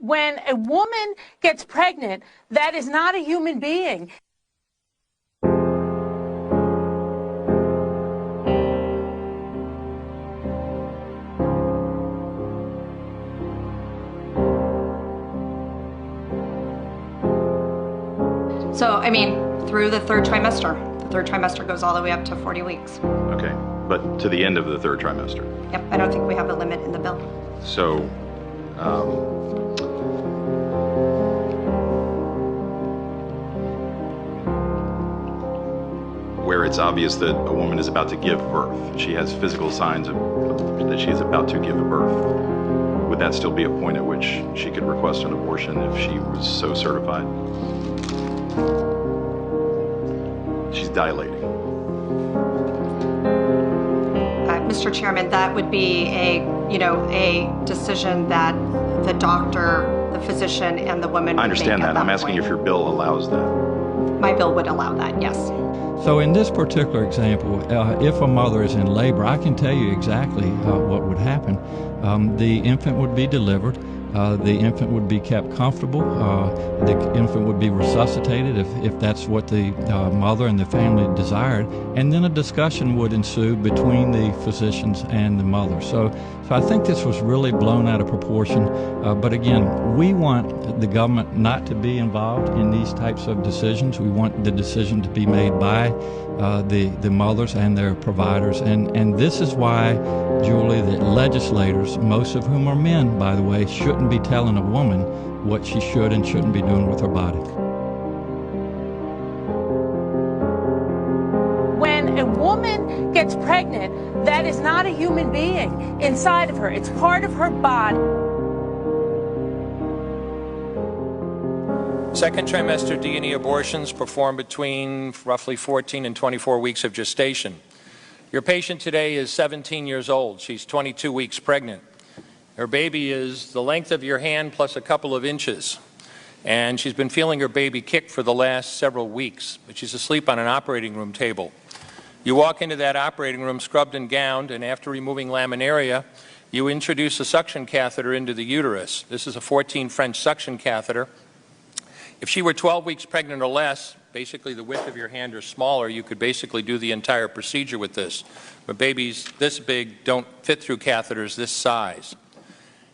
When a woman gets pregnant, that is not a human being. So, I mean, through the third trimester. The third trimester goes all the way up to 40 weeks. Okay, but to the end of the third trimester? Yep, I don't think we have a limit in the bill. So, where it's obvious that a woman is about to give birth, she has physical signs that she is about to give birth, would that still be a point at which she could request an abortion if she was so certified? She's dilating. Mr. Chairman, that would be a decision that the doctor, the physician, and the woman would make. I understand that. I'm asking point. if your bill allows that. My bill would allow that, yes. So in this particular example, if a mother is in labor, I can tell you exactly what would happen. The infant would be delivered. The infant would be kept comfortable. The infant would be resuscitated if that's what the mother and the family desired. And then a discussion would ensue between the physicians and the mother. So I think this was really blown out of proportion. But again, we want the government not to be involved in these types of decisions. We want the decision to be made by the mothers and their providers. And this is why, Julie, that legislators, most of whom are men, by the way, shouldn't be telling a woman what she should and shouldn't be doing with her body. When a woman gets pregnant, that is not a human being inside of her. It's part of her body. Second trimester D&E abortions performed between roughly 14 and 24 weeks of gestation. Your patient today is 17 years old. She's 22 weeks pregnant. Her baby is the length of your hand plus a couple of inches. And she's been feeling her baby kick for the last several weeks, but she's asleep on an operating room table. You walk into that operating room scrubbed and gowned, and after removing laminaria, you introduce a suction catheter into the uterus. This is a 14 French suction catheter. If she were 12 weeks pregnant or less, basically the width of your hand or smaller, you could basically do the entire procedure with this. But babies this big don't fit through catheters this size.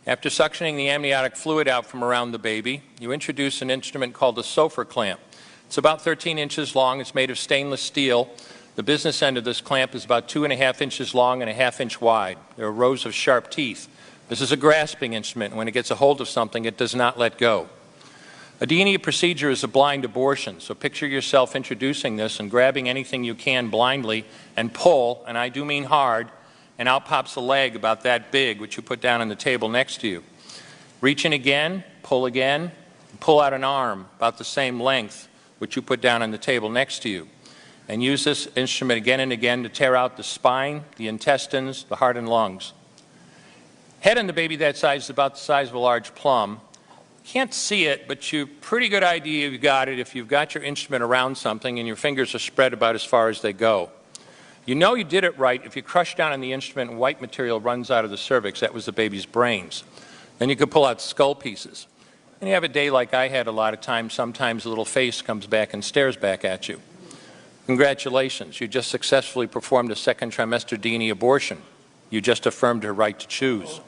After suctioning the amniotic fluid out from around the baby, you introduce an instrument called a Sofer clamp. It's about 13 inches long. It's made of stainless steel. The business end of this clamp is about 2.5 inches long and 1/2 inch wide. There are rows of sharp teeth. This is a grasping instrument. When it gets a hold of something, it does not let go. A D&E procedure is a blind abortion, so picture yourself introducing this and grabbing anything you can blindly and pull, and I do mean hard, and out pops a leg about that big, which you put down on the table next to you. Reach in again, and pull out an arm about the same length, which you put down on the table next to you. And use this instrument again and again to tear out the spine, the intestines, the heart and lungs. Head on the baby that size is about the size of a large plum. Can't see it, but you pretty good idea you've got it if you've got your instrument around something and your fingers are spread about as far as they go. You know you did it right if you crush down on the instrument and white material runs out of the cervix. That was the baby's brains. Then you could pull out skull pieces. And you have a day like I had a lot of times, sometimes a little face comes back and stares back at you. Congratulations, you just successfully performed a second trimester D&E abortion. You just affirmed her right to choose.